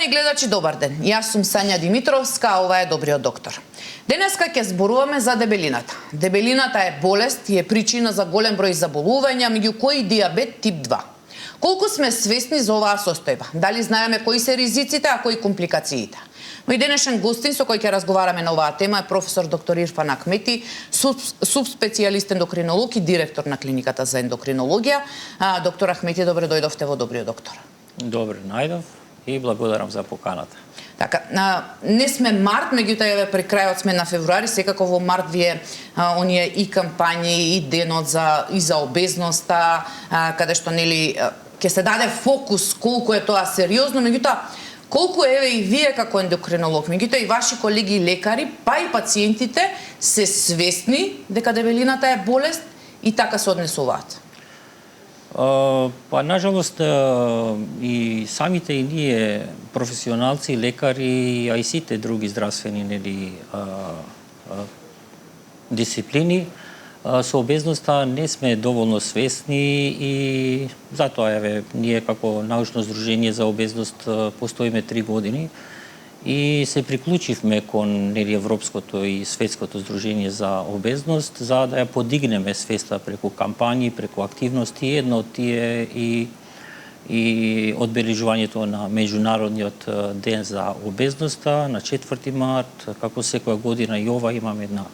Поважани гледачи, добар ден. Јас сум Сања Димитровска, а ова е Добриот доктор. Денеска ќе зборуваме за дебелината. Дебелината е болест и е причина за голем број заболувања, меѓу кои диабет тип 2. Колку сме свесни за оваа состојба? Дали знаеме кои се ризиците, а кои компликациите? Мој денешен гостин со кој ќе разговараме на оваа тема е професор доктор Ирфан Ахмети, субспецијалист ендокринолог и директор на клиниката за ендокринологија. Доктор Ахмети, добре дојдовте во Добриот доктор. Добре најдов и благодарам за поканата. Така, не сме март, меѓутоа еве при крајот сме на февруари, секако во март вие оние и кампањи и денот и за обезноста, каде што нели ќе се даде фокус колку е тоа сериозно, меѓутоа колку еве и вие како ендокринолог, меѓутоа и ваши колеги лекари, па и пациентите се свесни дека дебелината е болест и така се однесуваат? Па, нажалост, и самите и ние, професионалци, лекари, а и сите други здравствени дисциплини, со обезноста не сме доволно свесни и затоа еве ние како научно здружение за обезност постоиме 3 години и се приклучивме кон Европското и Светското здружение за обезност за да ја подигнеме свеста преку кампањи, преку активности. Едно од тие и одбележувањето на меѓународниот ден за обезноста на 4 март, како секоја година и ова имаме една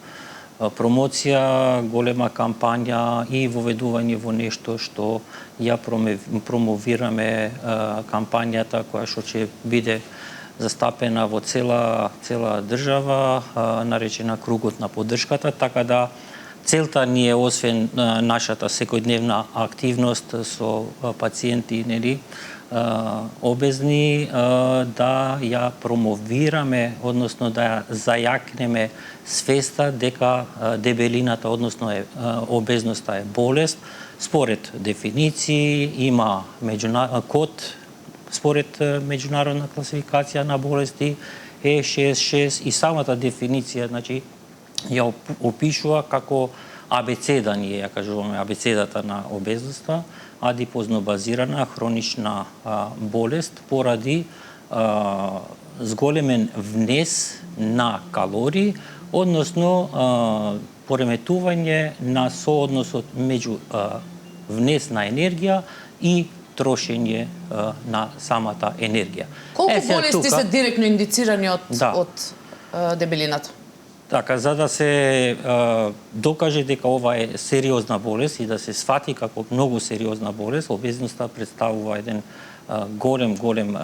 промоција, голема кампања и воведување во нешто што ја промовираме кампањата која што ќе биде застапена во цела држава, наречена кругот на поддршката, така да целта ни е освен нашата секојдневна активност со пациенти обезни да ја промовираме, односно да ја зајакнеме свеста дека дебелината, односно обезноста е болест. Според дефиниции има код според меѓународна класификација на болести E66 и самата дефиниција, значи, ја опишува како абецеда, ние ја кажуваме абецедата на обезноста, адипозно базирана хронична болест поради зголемен внес на калории, односно пореметување на соодносот меѓу внес на енергија и трошење на самата енергија. Колку болести се директно индицирани од дебелината? Така, за да се докаже дека ова е сериозна болест и да се свати како многу сериозна болест, обезноста представува еден голем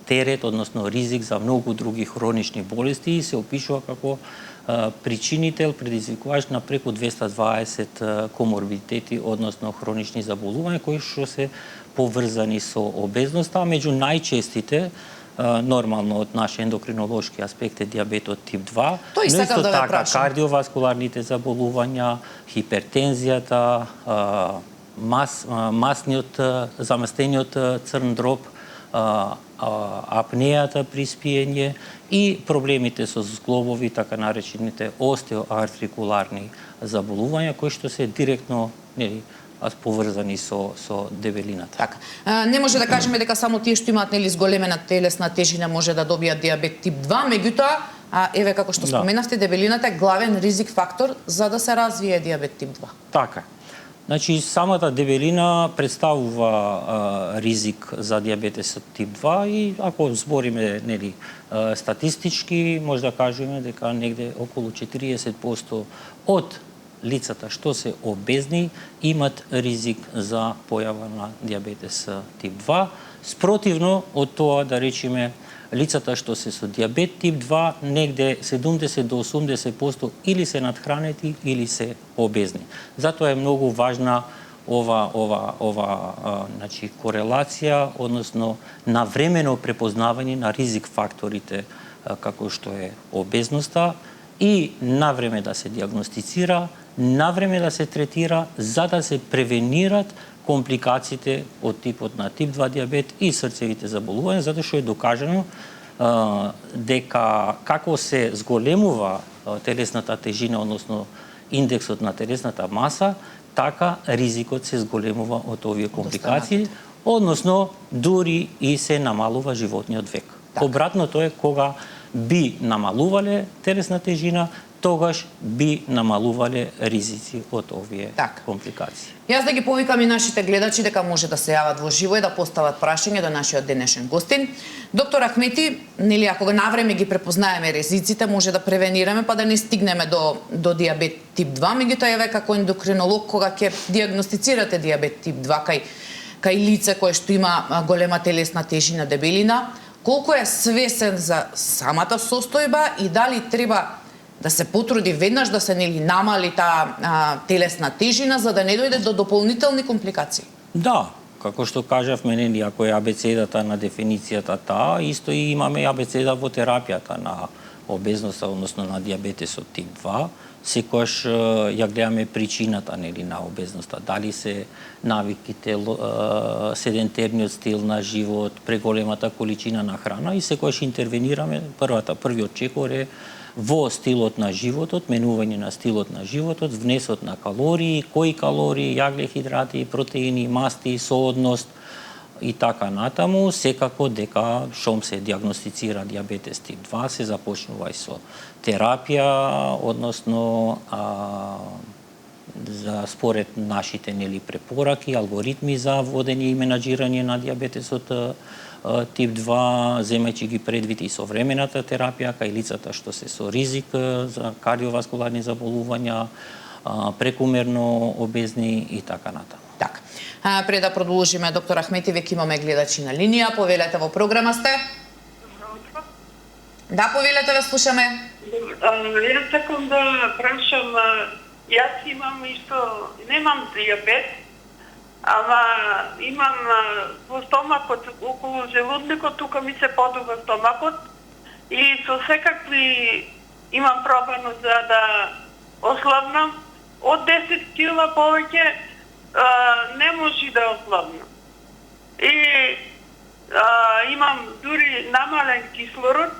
терет, односно ризик за многу други хронични болести и се опишува како причинител, предизвикувач на преку 220 коморбидитети, односно хронични заболувања кои што се поврзани со обезноста, меѓу најчестите нормално од наш ендокринолошки аспект е диабетот тип 2, но исто така кардиоваскуларните заболувања, хипертензијата, заместениот црн дроб, апнејата при спиење и проблемите со зглобови, така наречените остеоартрикуларни заболувања, кои што се директно поврзани со дебелината. Така. Не може да кажеме дека само тие што имаат зголемена телесна тежина може да добијат диабет тип 2, меѓутоа, еве како што споменавте, дебелината е главен ризик фактор за да се развие диабет тип 2. Така. Значи, самата дебелина представува ризик за диабетесот тип 2 и ако збориме статистички, може да кажеме дека негде околу 40% од лицата што се обезни имат ризик за појава на диабетес тип 2. Спротивно од тоа, да речеме, лицата што се со диабет тип 2 негде 70 до 80% или се надхранети или се обезни. Затоа е многу важна значи, корелација, односно навремено препознавање на ризик факторите како што е обезноста и навреме да се диагностицира, навреме да се третира за да се превенират компликациите од типот на тип 2 диабет и срцевите заболувања, затоа што е докажано дека како се зголемува телесната тежина, односно индексот на телесната маса, така ризикот се зголемува од овие компликации, односно дури и се намалува животниот век. Обратното е кога би намалувале телесна тежина, тогаш би намалувале ризици од овие компликации. Јас да ги повикам и нашите гледачи дека може да се јават во живо и да постават прашање до нашиот денешен гостин. Доктор Ахмети, нели ако навреме ги препознаеме ризиците, може да превенираме па да не стигнеме до диабет тип 2, меѓутоа еве како ендокринолог кога ќе диагностицирате диабет тип 2 кај лице кое што има голема телесна тежина, дебелина, колку е свесен за самата состојба и дали треба да се потруди веднаш да се намали таа телесна тежина за да не дојде до дополнителни компликации? Да, како што кажавме, нели, ако е абецедата на дефиницијата таа, исто и имаме абецеда во терапијата на обезноста, односно на диабетесот тип 2, секогаш ја гледаме причината, нели, на обезноста, дали се навиките, седентарниот стил на живот, преголемата количина на храна и секогаш интервенираме. Првиот чекор е во стилот на животот, менување на стилот на животот, внесот на калории, кои калории, јаглехидрати, протеини, масти, соодност и така натаму, секако дека шом се диагностицира диабетес тип 2, се започнува и со терапија, односно за според нашите препораки, алгоритми за водење и менаџирање на диабетесот тип 2, земајќи ги предвид и современата терапија кај лицата што се со ризик за кардиоваскуларни заболувања, прекумерно обезни и така натаму. Така. Пред да продолжиме, доктор Ахмети, веќе имаме гледачи на линија, повелете во програма сте. Да, повелете, ве слушаме. Јас сакам да прашам, јас имам исто, немам диабет, ама имам во стомакот, околу желудникот, тука ми се подува стомакот и со секакви имам пробано за да ослабнам. Од 10 кила повеќе не може да ослабнам. И имам дури намален кислород,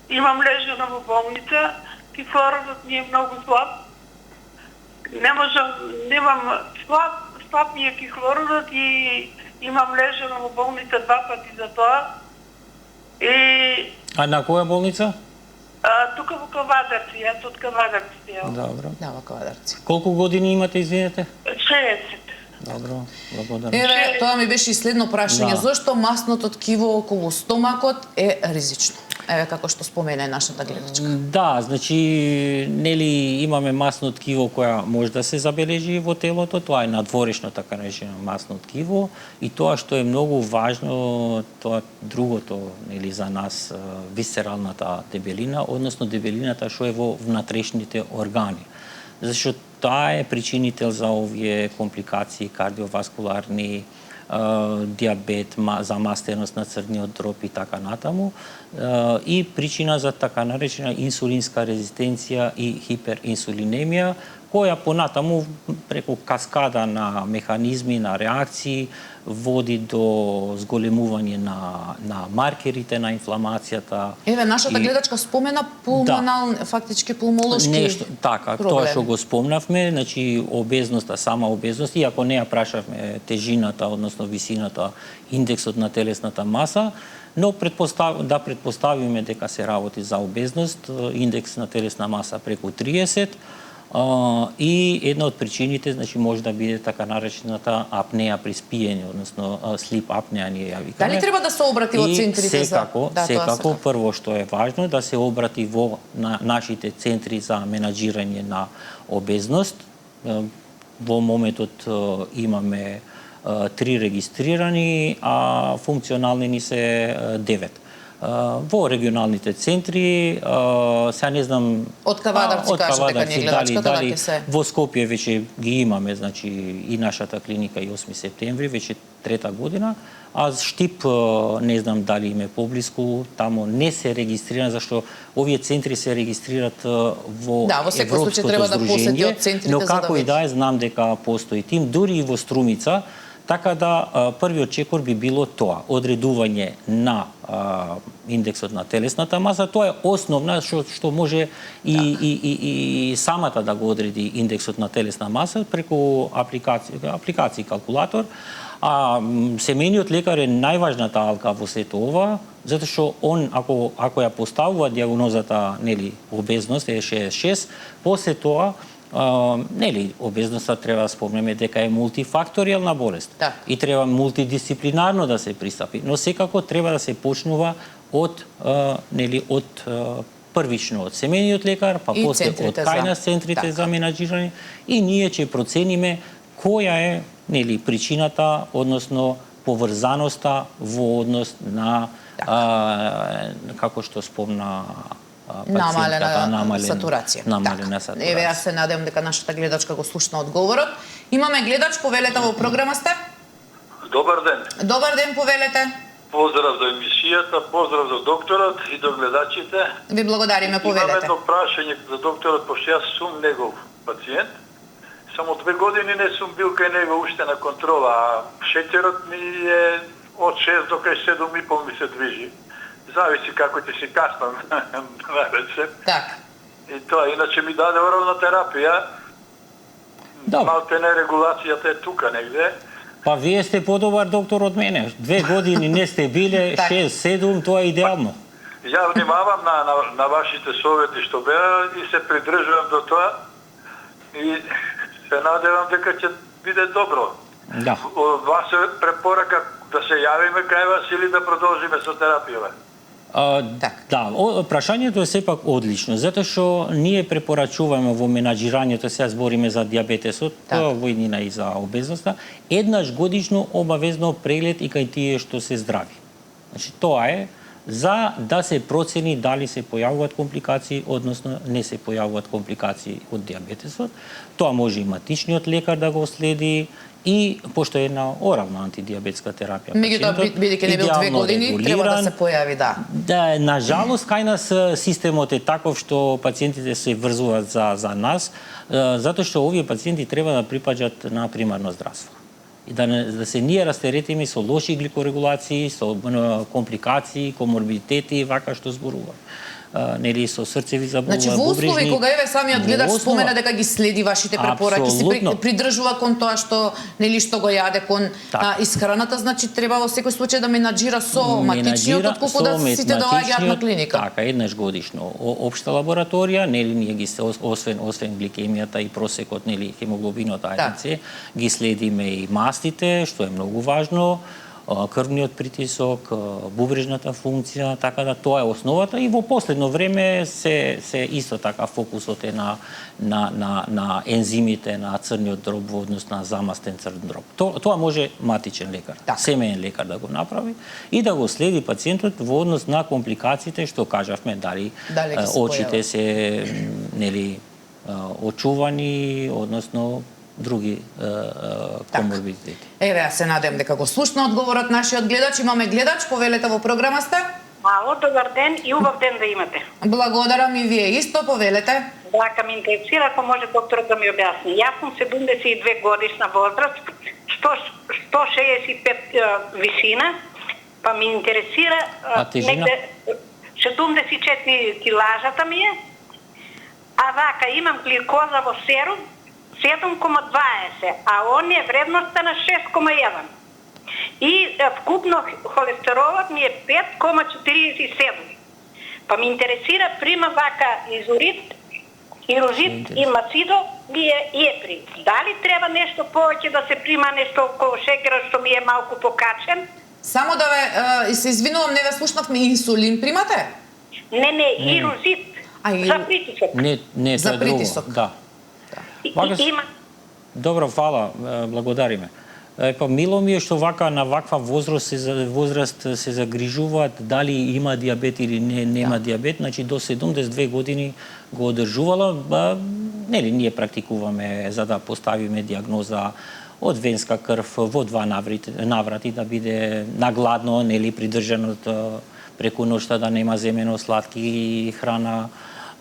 имам лежано во болница, кислородот ми е многу слаб. Немам слаб ми е кислородот и имам лежано во болница 2 пати за тоа. А на која болница? Тука во Кавадарци, јас од Кавадарци стејам. Добро. Да, во Кавадарци. Колку години имате, извинете? 60. Добро, благодарам. Еве, тоа ми беше и следно прашање. Да. Зошто масното ткиво околу стомакот е ризично? Еве, како што спомена нашата гледачка. Да, значи, нели имаме масно ткиво која може да се забележи во телото, тоа е надворешно, така наречено масно ткиво, и тоа што е многу важно, тоа другото, нели, за нас, висцералната дебелина, односно дебелината што е во внатрешните органи. Зашто таа е причинител за овие компликации кардиоваскуларни, диабет, замастеност на црниот дроб и така натаму, и причина за така наречена инсулинска резистенција и хиперинсулинемија, која понатаму преку каскада на механизми, на реакции, води до зголемување на маркерите на инфламацијата. Еве, нашата гледачка спомена пулмонални, фактички пулмолошки нешто, така, проблеми. тоа што го спомнавме, значи обезноста, сама обезност, иако не ја прашавме тежината, односно висината, индексот на телесната маса, но предпоставиме дека се работи за обезност, индекс на телесна маса преку 30, и една од причините, значи, може да биде така наречената апнеа при спиење, односно sleep apnea, ние ја викаме. Дали треба да се обрати во центрите за... Секако, прво што е важно, да се обрати во нашите центри за менаџирање на обезност. Во моментот имаме 3 регистрирани, а функционални ни се 9. Во регионалните центри, сега не знам... Од Кавадарци кажа дека не е гледачката, дали во Скопје веќе ги имаме, значи, и нашата клиника и 8 септември, веќе 3-та година, а Штип не знам дали им е поблиску, тамо не се регистрира, зашто овие центри се регистрират во Европското здружење, но како и да е, знам дека постои тим, дури и во Струмица Така да првиот чекор би било тоа, одредување на индексот на телесната маса. Тоа е основна што може и самата да го одреди индексот на телесна маса преку апликација калкулатор. А семејниот лекар е најважната алка во сето ова, затоа што он ако ја поставува дијагнозата, нели, обезност е 66, после тоа обезноста треба да спомнеме дека е мултифакторијална болест и треба мултидисциплинарно да се пристапи, но секако треба да се почнува од првично од семејниот лекар, па после од кај центрите за менаџирање и ние ќе процениме која е причината, односно поврзаноста во однос на како што спомна намалена сатурација. Еве, јас се надевам дека нашата гледачка го слушна одговорот. Имаме гледач, повелете, во програма сте? Добар ден. Добар ден, повелете. Поздрав за емисијата, поздрав за докторот и до гледачите. Ви благодариме, повелете. Имам едно прашање за докторот, пошто јас сум негов пациент. Само 2 години не сум бил кај него уште на контрола, а шеќерот ми е од 6 до кај 7,5 ми се движи. Зависи како ќе си каснам на рече. Так. И тоа, иначе ми даде оравна терапија. Малте не регулацијата е тука негде. Па вие сте подобар доктор од мене. 2 години не сте биле, 6-7, тоа е идеално. Ја внимавам на вашите совети што беа и се придржувам до тоа. И се надевам дека ќе биде добро. Да. Од вас е препорака да се јавиме кај вас или да продолжиме со терапија? Да, прашањето е сепак одлично, затоа што ние препорачуваме во менаџирањето, сега збориме за дијабетесот, во иднина и за обезноста, еднаш годишно обавезно преглед и кај тие што се здрави. Значи, тоа е за да се процени дали се појавуваат компликации, односно не се појавуваат компликации од дијабетесот. Тоа може и матичниот лекар да го следи и пошто е една оравна антидиабетска терапија. Меѓутоа, бидејќи не бил 2 години, треба да се појави, Да, на жалост, кај нас системот е таков што пациентите се врзуваат за нас, затоа што овие пациенти треба да припаѓаат на примарно здравство. И да се ние растеретиме со лоши гликорегулации, со компликации, коморбидитети, вака што зборува. Нели со срцеви заболувања, значи во услови кога еве самиот гледач спомена дека ги следи вашите препораки, се придржува кон тоа што што го јаде, кон исхраната, значи треба во секој случај да менаџира со матичниот отколку да сите доаѓаат на клиника. Така, еднаш годишно општа лабораторија, нели ние ги освен гликемијата и просекот, нели хемоглобинот АНЦ, ги следиме и мастите, што е многу важно, крвниот притисок, бубрежната функција, така да тоа е основата и во последно време се исто така фокусот е на ензимите на црниот дроб во однос на замастен црн дроб. Тоа може матичен лекар, семеен лекар да го направи и да го следи пациентот во однос на компликациите што кажавме, дали очите се очувани, односно други коморбидитети. Еве, јас се надевам дека го слушна одговорот нашиот гледач. Имаме гледач, повелете, во програма сте. Ало, добар ден и убав ден да имате. Благодарам и вие исто, повелете. Ка ми интересира, ако може докторот да ми објасни. Јас сум 72 годишна возраст, 165 висина, па ми интересира негде 74 килажата ми е, а вака имам гликоза во серум 7,20, а он е вредноста на 6,1. И вкупно холестеролот ми е 5,47. Па ми интересира прима вака изурит, ирозит и мацидо ми е епри. Дали треба нешто повеќе да се прима, нешто околу шекерот што ми е малку покачен? Само да ве, се извинувам, не ве слушнавме, инсулин примате? Не, ирозит. За притисок. Не, за притисок. Да. Добро, фала, благодариме. Па мило ми е што вака на ваква возраст се загрижуваат дали има дијабет или нема дијабет, значи до 72 години го одржувала, ние практикуваме за да поставиме дијагноза од венска крв во 2 наврати да биде нагладно, придржано преку ноќта, да нема земено сладки храна,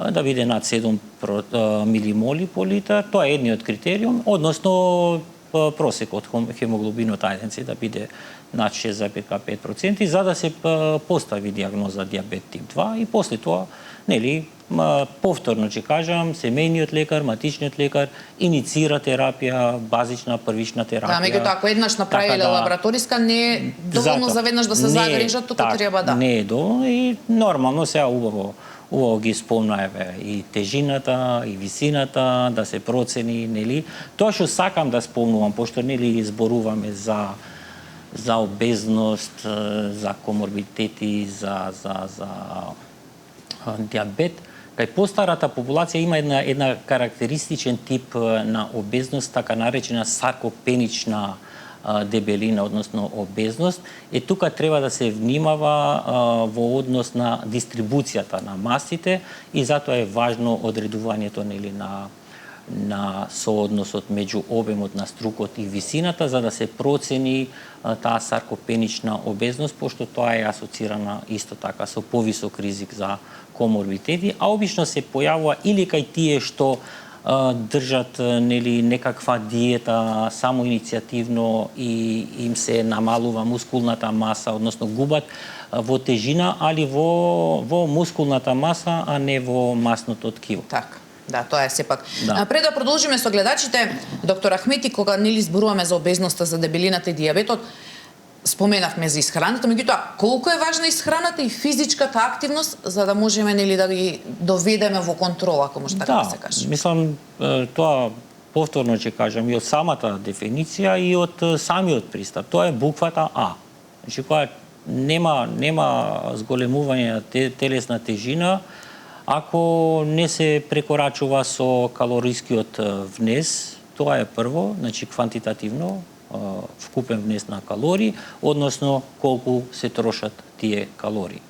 да биде над 7 милимоли по литар. Тоа е едниот критериум, односно просекот хемоглобинот A1C да биде над 6,5% за да се постави диагноза диабет тип 2 и после тоа, нели, повторно ќе кажам, семејниот лекар, матичниот лекар иницира терапија, базична, првична терапија. Да, меѓутоа ако еднаш направиле лабораториска, не е доволно за веднаш да се загрижат, туку треба да. Не е доволно и нормално сега убаво ги спомнаеве и тежината, и висината, да се процени, нели. Тоа што сакам да спомнувам, пошто нели зборуваме за обезност, за коморбидитети, за диабет, кај постарата популација има една карактеристичен тип на обезност, така наречена саркопенична дебелина, односно обезност, тука треба да се внимава во однос на дистрибуцијата на масите и затоа е важно одредувањето нели на соодносот меѓу обемот на струкот и висината за да се процени таа саркопенична обезност, пошто тоа е асоцирана исто така со повисок ризик за коморбидитети, а обично се појавува или кај тие што држат нели некаква диета самоиницијативно и им се намалува мускулната маса, односно губат во тежина, али во мускулната маса, а не во масното ткиво. Така. Да, тоа е сепак. Да. Пред да продолжиме со гледачите, доктор Ахмети, кога нели зборуваме за обезноста, за дебелината и диабетот, споменавме за исхраната, меѓутоа колку е важна исхраната и физичката активност за да можеме нели да ги доведеме во контрола, ако може така да се каже. Мислам тоа повторно ќе кажам и од самата дефиниција и од самиот пристап. Тоа е буквата А. Значи кога нема зголемување на телесна тежина, ако не се прекорачува со калорискиот внес, тоа е прво, значи квантитативно, вкупен внес на калории, односно колку се трошат тие калории.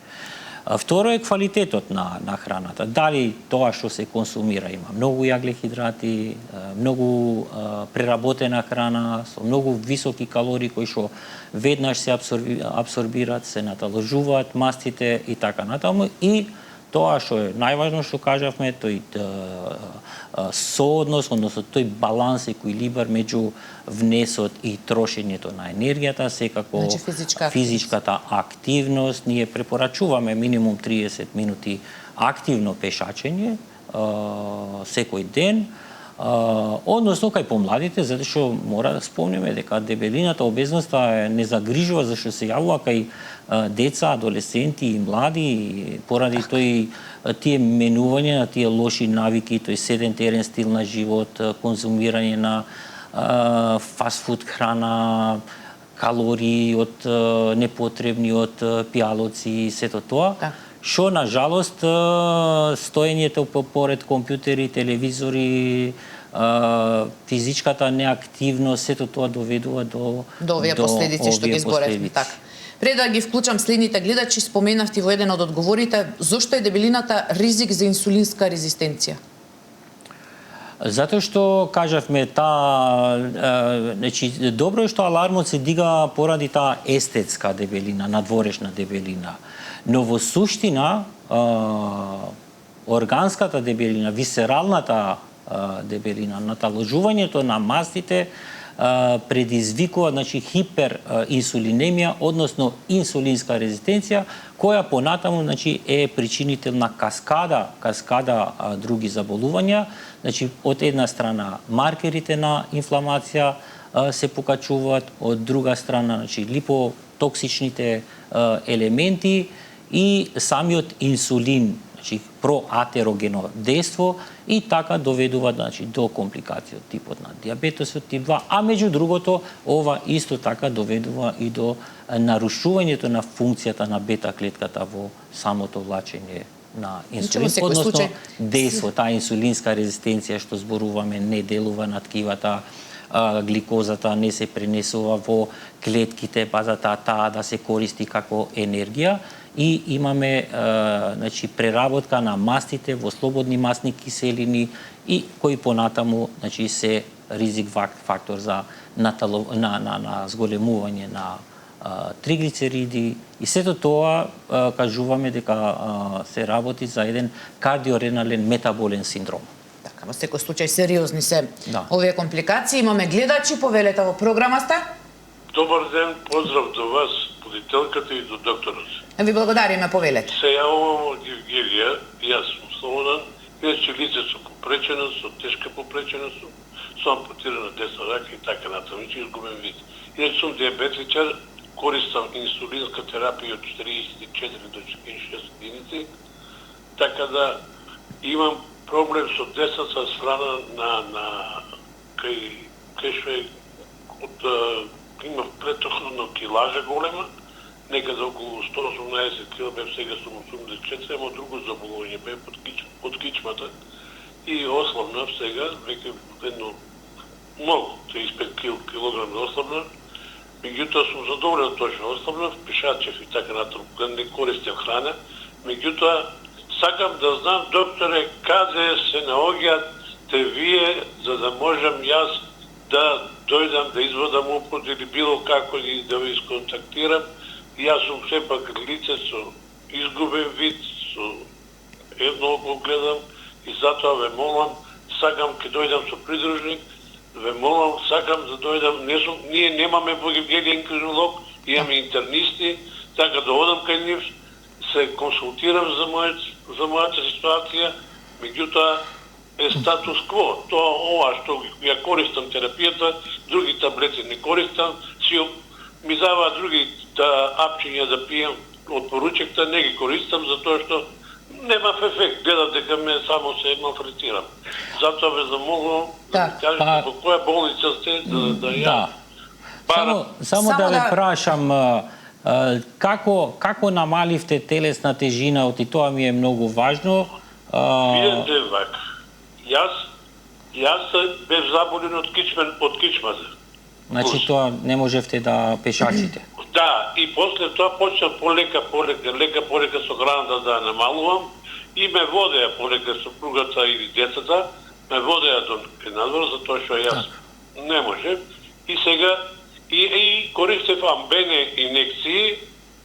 Второ е квалитетот на храната. Дали тоа што се консумира има многу јаглехидрати, многу преработена храна со многу високи калории кои што веднаш се абсорбираат, се наталожуваат мастите и така натаму, и тоа што е најважно што кажавме, тој сооднос, односно тој баланс, еквилибар меѓу внесот и трошењето на енергијата, секако физичката активност. Ние препорачуваме минимум 30 минути активно пешачење секој ден, односно кај помладите, затоа што мора да спомнеме дека дебелината, обезноста не загрижува зашто се јавува кај деца, адолесценти и млади поради тие менување на тие лоши навики, тој седентарен стил на живот, конзумирање на фастфуд храна, калории од непотребни од пијалоци и сето тоа. Што на жалост стоењето поред компјутери, телевизори, физичката неактивност, сето тоа доведува до овие последици што ги зборевме. Така. Пред да ги вклучам следните гледачи, споменавте во еден од одговорите, зошто е дебелината ризик за инсулинска резистенција? Затоа што кажавме значи добро е што алармот се дига поради таа естетска дебелина, надворешна дебелина. Но во суштина органската дебелина, висералната дебелина, наталожувањето на мастите предизвикува, значи, хиперинсулинемија, односно инсулинска резистенција, која понатаму, значи, е причинител на каскада други заболувања. Значи, од една страна маркерите на инфламација се покачуваат, од друга страна, значи, липотоксичните елементи и самиот инсулин, значи проатерогено дејство, и така доведува, значи, до компликации од типот на диабетосот тип 2, а меѓу другото ова исто така доведува и до нарушувањето на функцијата на бета клетката во самото влачење на инсулин, односно дејство, таа инсулинска резистенција што зборуваме не делува на ткивата, гликозата не се пренесува во клетките, па за таа да се користи како енергија, и имаме значи преработка на мастите во слободни масни киселини и кои понатаму, значи, се ризик фактор за на зголемување на триглицериди, и сето тоа кажуваме дека се работи за еден кардиоренален метаболен синдром. Така. Така, во секој случај сериозни се Да. овие компликации. Имаме гледачи, повелете во програма сте. Добар ден, поздрав до вас, водителката и до докторот. Ви благодариме, повелете. Се јавувам од Евгелија, јас сум Слободан, иначе лице со попреченост, со тешка попреченост, со ампутирана десна рака и така натаму, че изгубен вид. Иначе сум диабетичар, користам инсулинска терапија од 44 до 46 единици, така да имам проблем со десната страна на кај што е од имав претходно килажа голема, некаде околу 118 кг, сега сум 84, ама друго заболување бе под кичмата и ослабнав сега, веќе едно многу, 35 килограми ослабнав. Меѓутоа сум задоволен тоа што ослабнав, пишачев и така натаму, кога не користам храна. Меѓутоа сакам да знам, докторе, каде се наоѓаат те вие, за да можам јас да дојдам да извадам упот или било како и да ви сконтактирам. Јас сум сепак лице со изгубен вид, со едно око гледам и затоа ве молам, сакам ке дојдам со придружник, ве молам, сакам да дојдам, ние немаме во Евгелија ендокринолог, имаме интернисти, така да одам кај нив, се консултирам за мојата ситуација, меѓутоа е статус кво. Тоа ова што ја користам терапијата, други таблети не користам, си ми даваа други апчиња да пијам од поручекта, не ги користам затоа што немав ефект, гледам дека ме само се малтретирам. Затоа ве замолувам да ми кажете во која болница сте да ја барам. Само да ве прашам, како намаливте телесна тежина, оти тоа ми е многу важно. Видете вака, јас бев заболен од кичмата. Значи тоа не можевте да пешачите. Да, и после тоа почнав полека со храната да намалувам и ме водеа полека сопругата или децата, ме водеа до надвор, затоа што јас не можев. И сега и користев амбене инекции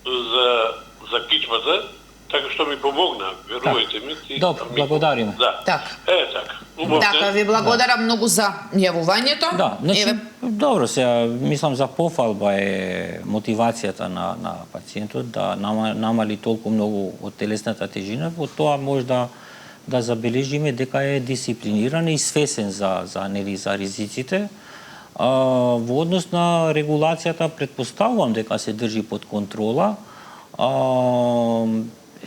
за кичмата, така што ми помогна, верувајте ми. Добро, благодариме. Да. Така. Така. Така, ви благодарам многу за јавувањето. Да, значи, добро сега, мислам за пофалба е мотивацијата на пациентот да намали толку многу од телесната тежина, во тоа може да забележиме дека е дисциплиниран и свесен за ризиците. Во однос на регулацијата претпоставувам дека се држи под контрола.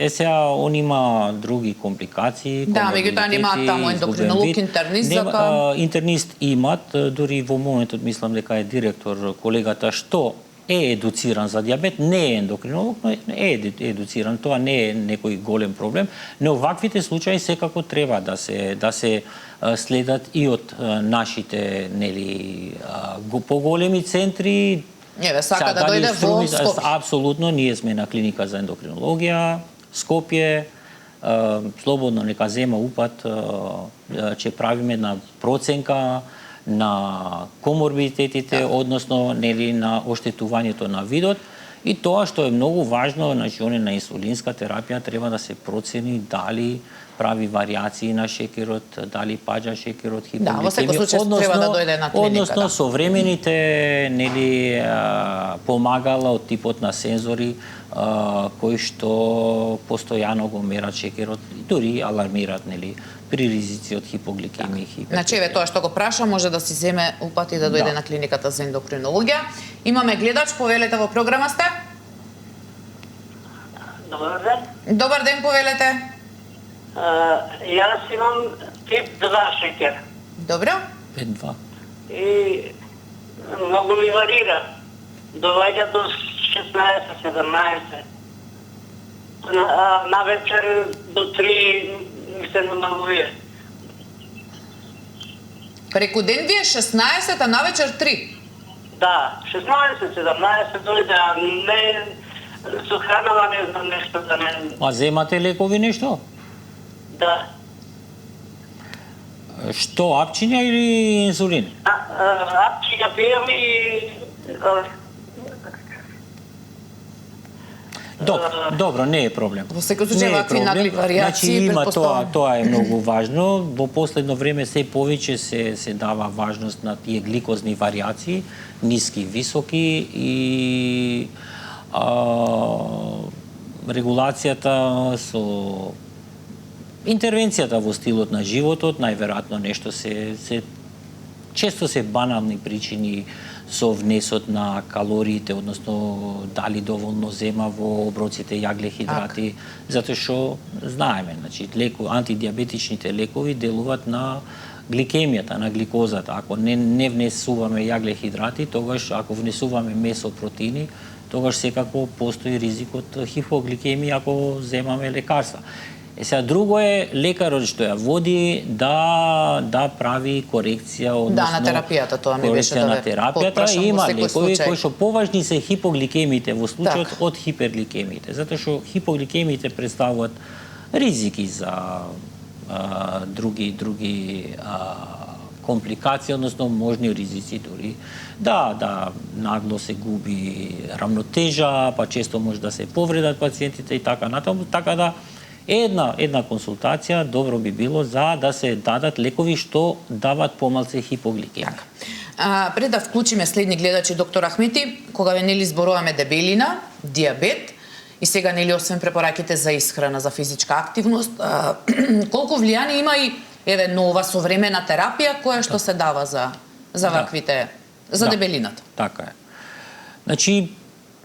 Сега он има други компликации. Да, меѓутоа немаат таму ендокринолог, интернист за тоа. Интернист имат, дури во моментот мислам дека е директор колегата што е едуциран за диабет, не е ендокринолог, но е едуциран, тоа не е некој голем проблем, но ваквите случаи секако треба да се следат и од нашите поголеми центри. Еве, сака да дојде во Скопје. Апсолутно, ние сме на клиника за ендокринологија, Скопје, слободно нека зема упат, че правиме на проценка на коморбидитетите, односно на оштетувањето на видот. И тоа што е многу важно, значи он на инсулинска терапија треба да се процени дали прави варијации на шекерот, дали паѓа шекерот, хиποгликемија. Да, во секој случај треба да дојде на клиника. Односно современите помагала од типот на сензори кои што постојано го мерат шекерот, дури алармират при ризици од хипогликемија и хипертензија. Значи, еве тоа што го праша може да си земе упат и да дојде на клиниката за ендокринологија. Имаме гледач, повелете во програма сте? Добар ден. Добар ден, повелете. Јас имам тип 2 шекер. Добро. Тип 2. И многу ми варира. Доваѓа до 16-17. На вечер до 3 ми се намалува. Преку ден ви е 16, а на вечер 3? Да, 16-17 дојде, а не со хранава не знам нешто да не... А земате лекови нешто? Да. Што, апчиња или инсулин? Апчиња пијам и... Добро, не е проблем. Во секој случај вакви нагли варијации, има претпоставам. тоа е многу важно. Во последно време се повеќе се дава важност на тие гликозни варијации, ниски, високи и регулацијата со интервенцијата во стилот на животот, најверојатно нешто често се банални причини со внесот на калориите, односно дали доволно зема во оброците јагле-хидрати, затоа што знаеме, значи антидиабетичните лекови делуваат на гликемијата, на гликозата. Ако не внесуваме јагле-хидрати, тогаш ако внесуваме месо, протеини, тогаш секако постои ризик од хипогликемија ако земаме лекарства. Сега друго е лекарот што ја води да прави корекција, односно на терапијата, тоа ми беше на терапијата. Има лекови кои што поважни се хипогликемиите во случајот од хипергликемиите, затоа што хипогликемиите представуваат ризики за други компликации, односно можни ризици дури да нагло се губи рамнотежа, па често може да се повредат пациентите и така натаму, така да една консултација добро би било за да се дадат лекови што дават помалце хипогликемија. Пред да вклучиме следни гледачи, доктор Ахмети, кога нели зборуваме дебелина, диабет и сега нели освен препораките за исхрана, за физичка активност, колку влијание има и нова современа терапија која што се дава за ваквите за дебелината? Така е. Значи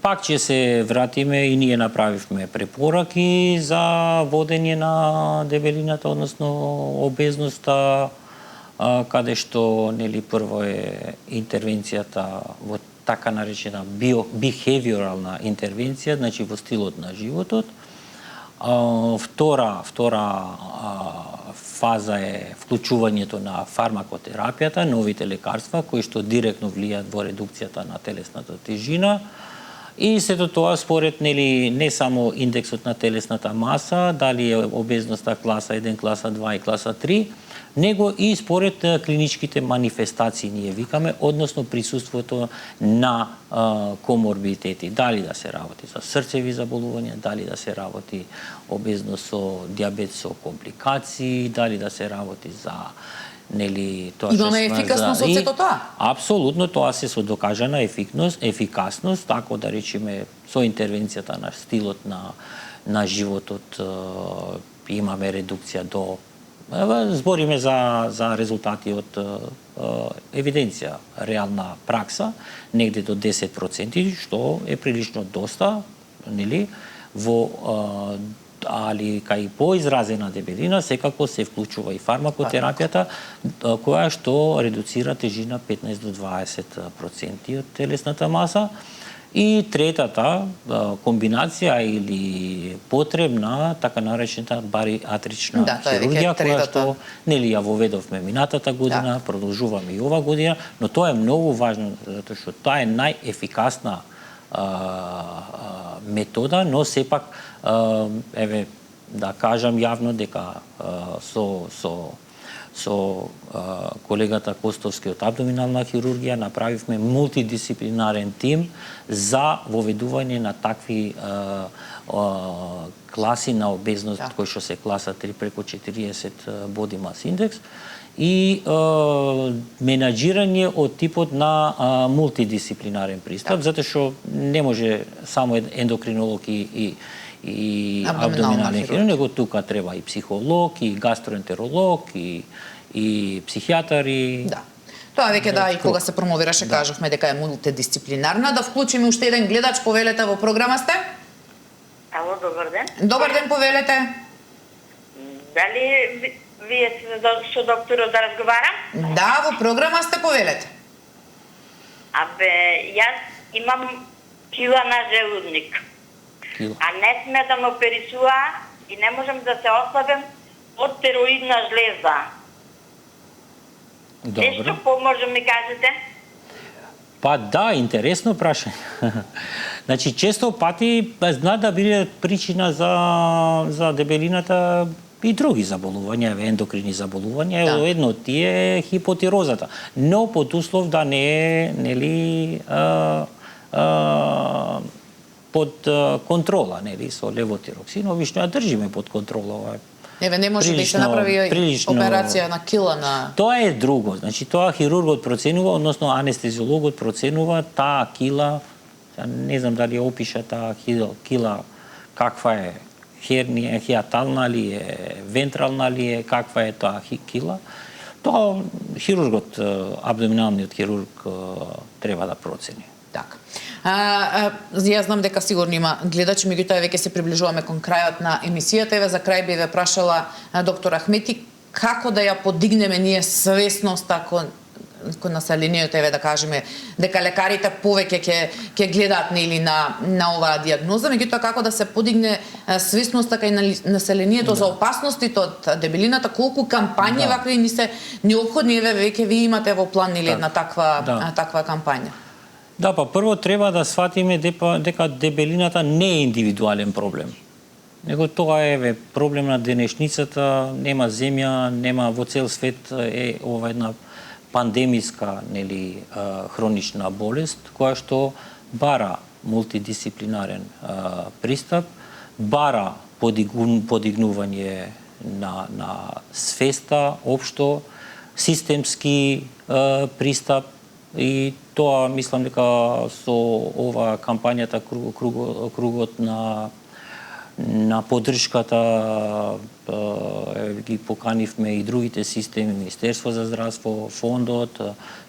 пак ќе се вратиме и ние направивме препораки за водење на дебелината, односно обезноста, каде што нели прво е интервенцијата во така наречена behavioralна интервенција, значи во стилот на животот. Втора фаза е вклучувањето на фармакотерапијата, новите лекарства кои што директно влијаат во редукцијата на телесната тежина. И сето тоа според не само индексот на телесната маса, дали е обезноста класа 1, класа 2 и класа 3, него и според клиничките манифестации ние викаме, односно присуството на коморбидитети. Дали да се работи за срцеви заболувања, дали да се работи обезност со диабет со компликации, дали да се работи за тоа имаме ефикасност од сето тоа? Апсолутно, тоа се со докажана ефикасност, тако да речеме со интервенцијата на стилот на животот имаме редукција до збориме за резултати од евиденција, реална пракса, негде до 10%, што е прилично доста, нели, али кај поизразена дебелина секако се вклучува и фармакотерапијата, која што редуцира тежина 15 до 20% од телесната маса. И третата комбинација или потребна така наречената бариатрична хирургија, која што нели ја воведовме минатата година, продолжуваме и ова година, но тоа е многу важно затоа што тоа е најефикасна метода, но сепак да кажам јавно дека со колегата Костовски од абдоминална хирургија направивме мултидисциплинарен тим за воведување на такви класи на обезност кои што се класа 3 преку 40 body mass index и менаџирање од типот на мултидисциплинарен пристап, затоа што не може само ендокринолог и абдоминален хирург, него тука треба и психолог, и гастроентеролог, и психијатар. Да. Тоа веќе и кога се промовираше, кажавме дека е мултидисциплинарна. Да вклучиме уште еден гледач, повелете во програма сте? Ало, добар ден. Добар ден, повелете. Дали вие сте со докторот да разговарам? Да, во програма сте, повелете. Јас имам кила на желудник. А не сме да ме оперисува и не можам да се ослабем од тероидна жлеза. Нешто може ми кажете? Па да, интересно прашање. Значи, често пати знаат да биде причина за дебелината и други заболувања, ендокрини заболувања, едно од тие е хипотирозата, но под услов да не е, нели, под контрола, нели, со левотироксин. Обично ја држиме под контрола. Ова Еве, не може да се направи операција на кила на... Тоа е друго. Значи, тоа хирургот проценува, односно анестезиологот проценува таа кила, не знам дали опиша таа кила, каква е, хернија, хиатална ли е, вентрална ли е, каква е таа кила. Тоа хирургот, абдоминалниот хирург треба да процени. Така. Јас знам дека сигурно има гледачи, меѓутоа веќе се приближуваме кон крајот на емисијата. Еве за крај би ве прашала доктор Ахмети како да ја подигнеме ние свесноста кон населението, еве да кажеме дека лекарите повеќе ќе гледаат нели на оваа дијагноза, меѓутоа како да се подигне свесноста кај населението за опасностите од дебелината, колку кампањи вакви ни се неопходни, еве веќе ви имате во план нели една таква кампања. Да, па прво треба да сватиме дека дебелината не е индивидуален проблем. Него тоа е проблем на денешницата, нема земја, нема во цел свет е ова една пандемиска, нели, хронична болест која што бара мултидисциплинарен пристап, бара подигнување на свеста општо, системски пристап. И тоа мислам дека со ова кампањата кругот на поддршката ги поканивме и другите системи, Министерство за здравство, фондот,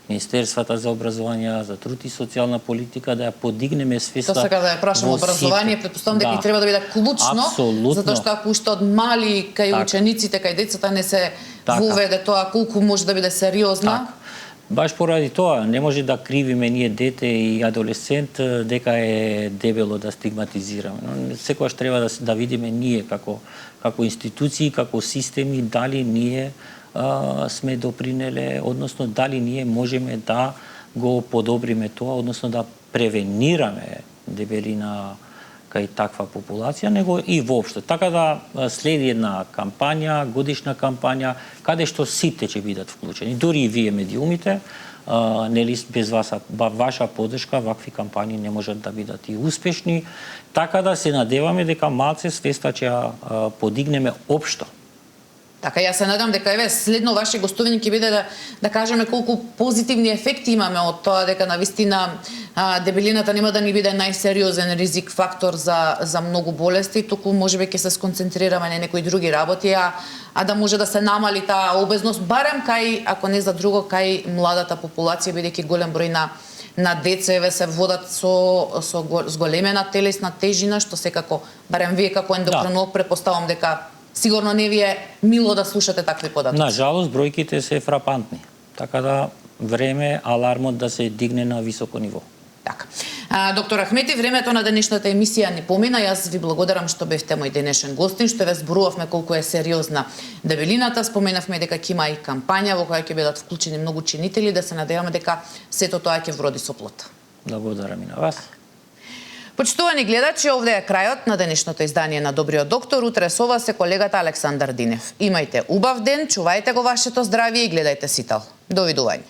Министерствата за образование, за труд и социјална политика, да ја подигнеме свеста. Тоа сега да ја прашам образование, претпоставам дека треба да биде клучно, затоа што ако уште од мали кај учениците, кај децата не се воведе тоа колку може да биде сериозна. Баш поради тоа, не може да кривиме ние дете и адолесцент дека е дебело да стигматизираме. Но секогаш треба да видиме ние како институции, како системи, дали ние сме допринеле, односно дали ние можеме да го подобриме тоа, односно да превенираме дебелина кај таква популација, него и воопшто. Така да следи една кампања, годишна кампања, каде што сите ќе бидат вклучени. Дури и вие медиумите, нели без ваша поддршка вакви кампањи не можат да бидат и успешни. Така да се надеваме дека малце свеста ќе ја подигнеме општо. Така, јас се надам дека еве следно ваше гостување ќе биде да кажеме колку позитивни ефекти имаме од тоа, дека навистина дебелината нема да ни биде најсериозен ризик фактор за многу болести, туку можеби ќе се сконцентрираме на некои други работи, а да може да се намали таа обезност, барем кај, ако не за друго, кај младата популација, бидејќи голем број на деца еве се водат со зголемена телесна тежина, што секако, барем вие како ендокринолог, претпоставам дека сигурно не ви е мило да слушате такви податоци. На жалост, бројките се фрапантни. Така да време алармот да се дигне на високо ниво. Така. Доктор Ахмети, времето на денешната емисија не помина. Јас ви благодарам што бевте мој денешен гостин, што ве зборувавме колку е сериозна дебелината. Споменавме дека ќе има и кампања во која ќе бидат вклучени многу чинители, да се надеваме дека сето тоа ќе вроди со плод. Благодарам и на вас. Почитувани гледачи, овде е крајот на денешното издание на Добриот доктор. Утре со вас е колегата Александар Динев. Имајте убав ден, чувајте го вашето здравје и гледајте Сител. Довидување.